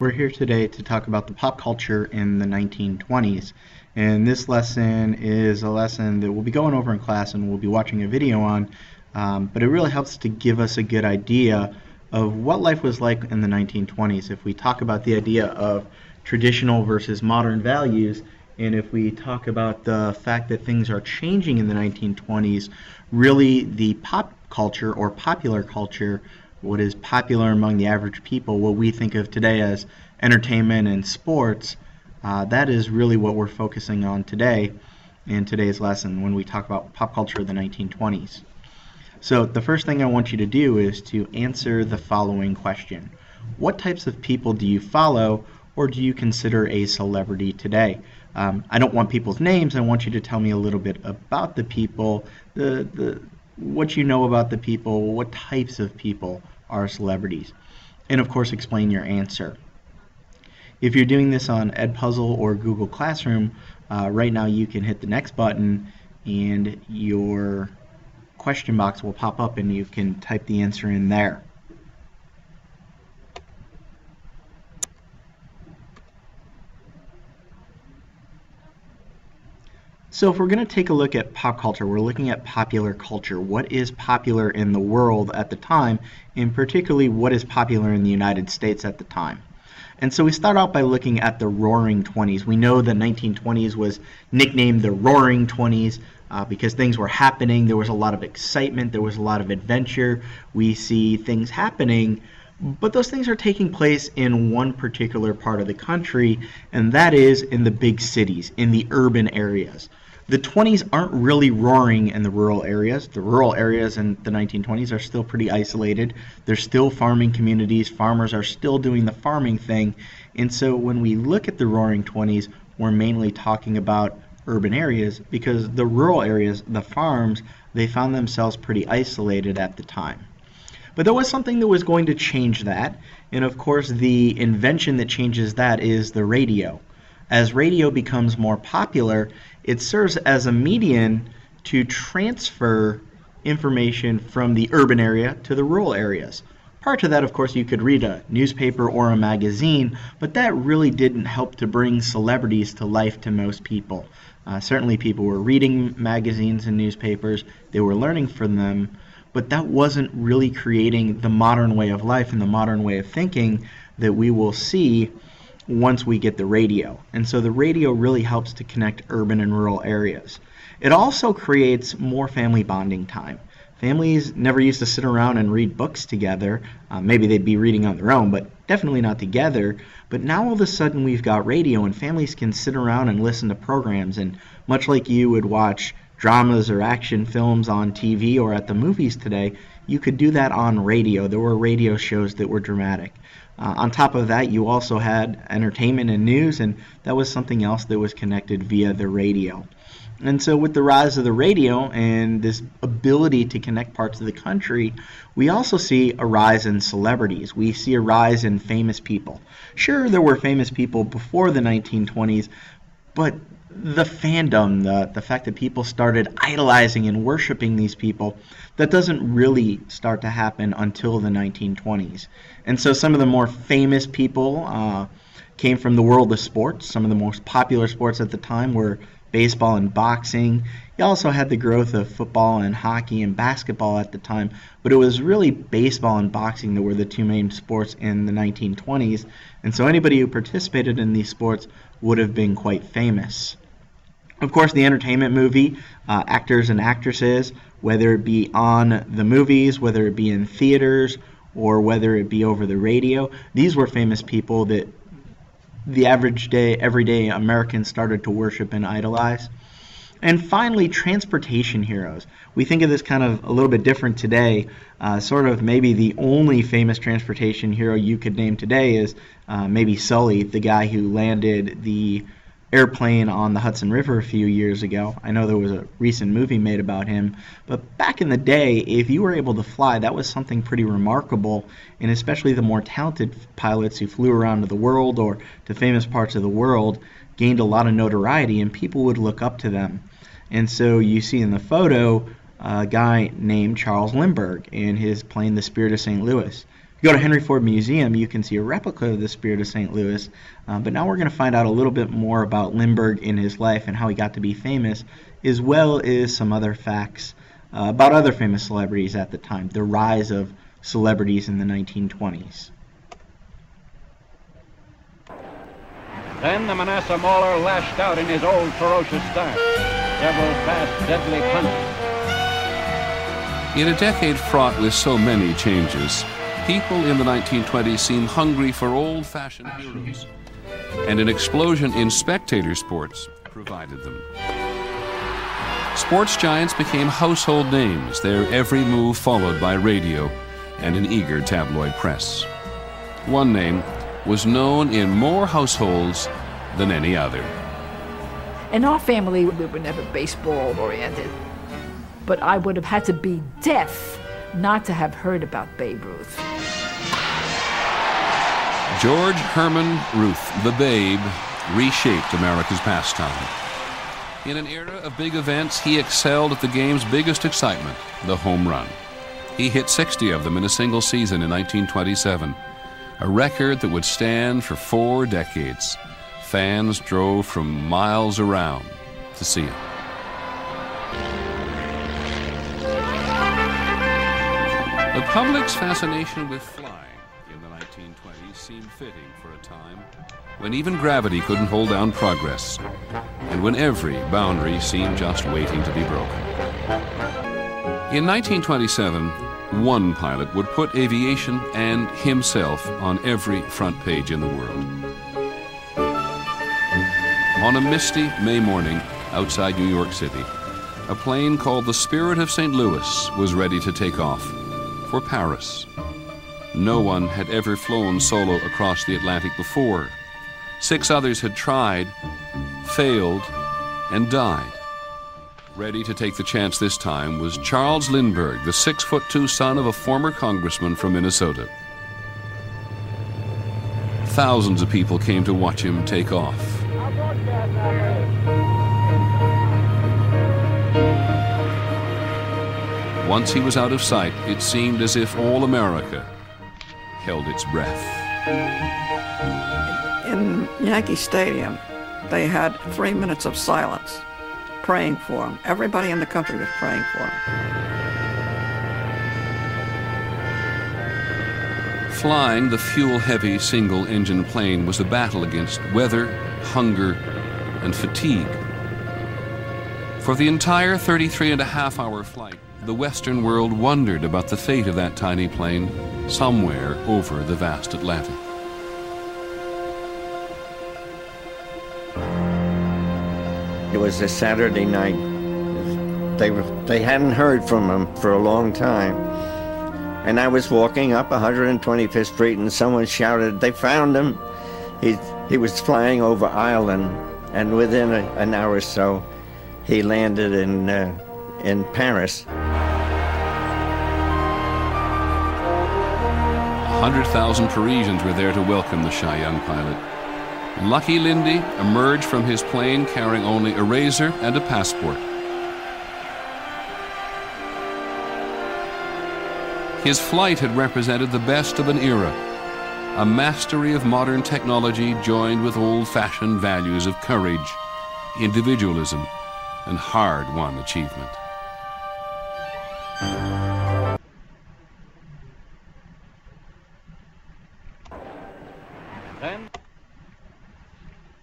We're here today to talk about the pop culture in the 1920s. And this lesson is a lesson that we'll be going over in class and we'll be watching a video on, but it really helps to give us a good idea of what life was like in the 1920s. If we talk about the idea of traditional versus modern values, and if we talk about the fact that things are changing in the 1920s, really the pop culture or popular culture, what is popular among the average people, what we think of today as entertainment and sports, that is really what we're focusing on today in today's lesson when we talk about pop culture of the 1920s. So the first thing I want you to do is to answer the following question. What types of people do you follow or do you consider a celebrity today? I don't want people's names. I want you to tell me a little bit about the people, what you know about the people, what types of people are celebrities, and of course explain your answer. If you're doing this on Edpuzzle or Google Classroom, right now you can hit the next button and your question box will pop up and you can type the answer in there. So if we're going to take a look at pop culture, we're looking at popular culture. What is popular in the world at the time, and particularly what is popular in the United States at the time? And so we start out by looking at the Roaring Twenties. We know the 1920s was nicknamed the Roaring Twenties because things were happening. There was a lot of excitement. There was a lot of adventure. We see things happening, but those things are taking place in one particular part of the country, and that is in the big cities, in the urban areas. The 20s aren't really roaring in the rural areas. The rural areas in the 1920s are still pretty isolated. There's still farming communities. Farmers are still doing the farming thing. And so when we look at the Roaring 20s, we're mainly talking about urban areas because the rural areas, the farms, they found themselves pretty isolated at the time. But there was something that was going to change that. And of course, the invention that changes that is the radio. As radio becomes more popular, it serves as a medium to transfer information from the urban area to the rural areas. Prior to that, of course, you could read a newspaper or a magazine, but that really didn't help to bring celebrities to life to most people. Certainly people were reading magazines and newspapers, they were learning from them, but that wasn't really creating the modern way of life and the modern way of thinking that we will see once we get the radio. And so the radio really helps to connect urban and rural areas. It also creates more family bonding time. Families never used to sit around and read books together. Maybe they'd be reading on their own, but definitely not together. But now all of a sudden we've got radio and families can sit around and listen to programs. And much like you would watch dramas or action films on TV or at the movies today, you could do that on radio. There were radio shows that were dramatic. On top of that, you also had entertainment and news, and that was something else that was connected via the radio. And so with the rise of the radio and this ability to connect parts of the country, we also see a rise in celebrities. We see a rise in famous people. Sure, there were famous people before the 1920s, but the fandom, the fact that people started idolizing and worshiping these people, that doesn't really start to happen until the 1920s. And so some of the more famous people came from the world of sports. Some of the most popular sports at the time were baseball and boxing. You also had the growth of football and hockey and basketball at the time, but it was really baseball and boxing that were the two main sports in the 1920s. And so anybody who participated in these sports would have been quite famous. Of course, the entertainment movie, actors and actresses, whether it be on the movies, whether it be in theaters, or whether it be over the radio, these were famous people that the average day, everyday Americans started to worship and idolize. And finally, transportation heroes. We think of this kind of a little bit different today. Sort of maybe the only famous transportation hero you could name today is maybe Sully, the guy who landed the airplane on the Hudson River a few years ago. I know there was a recent movie made about him, but back in the day, if you were able to fly, that was something pretty remarkable, and especially the more talented pilots who flew around to the world or to famous parts of the world gained a lot of notoriety, and people would look up to them. And so you see in the photo a guy named Charles Lindbergh in his plane, the Spirit of St. Louis. you go to Henry Ford Museum, you can see a replica of the Spirit of St. Louis, but now we're going to find out a little bit more about Lindbergh in his life and how he got to be famous, as well as some other facts about other famous celebrities at the time, the rise of celebrities in the 1920s. Then the Manasseh Mauler lashed out in his old ferocious style. Several fast, deadly punches. In a decade fraught with so many changes, people in the 1920s seem hungry for old-fashioned heroes, and an explosion in spectator sports provided them. Sports giants became household names, their every move followed by radio and an eager tabloid press. One name was known in more households than any other. In our family, we were never baseball-oriented, but I would have had to be deaf not to have heard about Babe Ruth. George Herman Ruth, the Babe, reshaped America's pastime. In an era of big events, he excelled at the game's biggest excitement, the home run. He hit 60 of them in a single season in 1927, a record that would stand for 4 decades. Fans drove from miles around to see him. The public's fascination with flying in the 1920s seemed fitting for a time when even gravity couldn't hold down progress, and when every boundary seemed just waiting to be broken. In 1927, one pilot would put aviation and himself on every front page in the world. On a misty May morning outside New York City, a plane called the Spirit of St. Louis was ready to take off for Paris. No one had ever flown solo across the Atlantic before. 6 others had tried, failed, and died. Ready to take the chance this time was Charles Lindbergh, the 6'2" son of a former congressman from Minnesota. Thousands of people came to watch him take off. Once he was out of sight, it seemed as if all America held its breath. In Yankee Stadium, they had 3 minutes of silence, praying for him. Everybody in the country was praying for him. Flying the fuel-heavy single-engine plane was a battle against weather, hunger, and fatigue. For the entire 33-and-a-half-hour flight, the Western world wondered about the fate of that tiny plane somewhere over the vast Atlantic. It was a Saturday night. They hadn't heard from him for a long time. And I was walking up 125th Street and someone shouted, "They found him." He was flying over Ireland, and within an hour or so, he landed in Paris. 100,000 Parisians were there to welcome the shy young pilot. Lucky Lindy emerged from his plane carrying only a razor and a passport. His flight had represented the best of an era, a mastery of modern technology joined with old-fashioned values of courage, individualism, and hard-won achievement.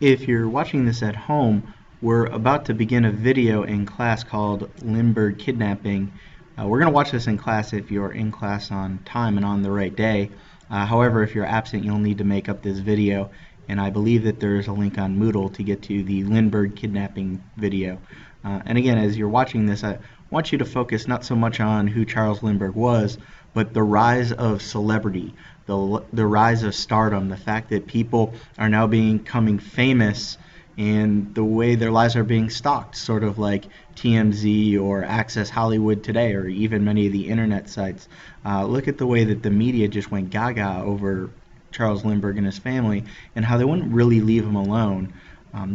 If you're watching this at home, we're about to begin a video in class called Lindbergh Kidnapping. We're going to watch this in class if you're in class on time and on the right day. However, if you're absent, you'll need to make up this video, and I believe that there's a link on Moodle to get to the Lindbergh Kidnapping video. And again, as you're watching this, I want you to focus not so much on who Charles Lindbergh was, but the rise of celebrity, the rise of stardom, the fact that people are now becoming famous and the way their lives are being stalked, sort of like TMZ or Access Hollywood Today or even many of the internet sites. Look at the way that the media just went gaga over Charles Lindbergh and his family and how they wouldn't really leave him alone.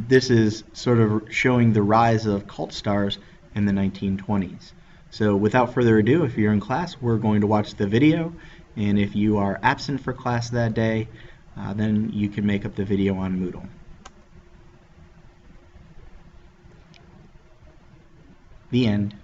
This is sort of showing the rise of cult stars in the 1920s. So without further ado, if you're in class, we're going to watch the video, and if you are absent for class that day, then you can make up the video on Moodle. The end.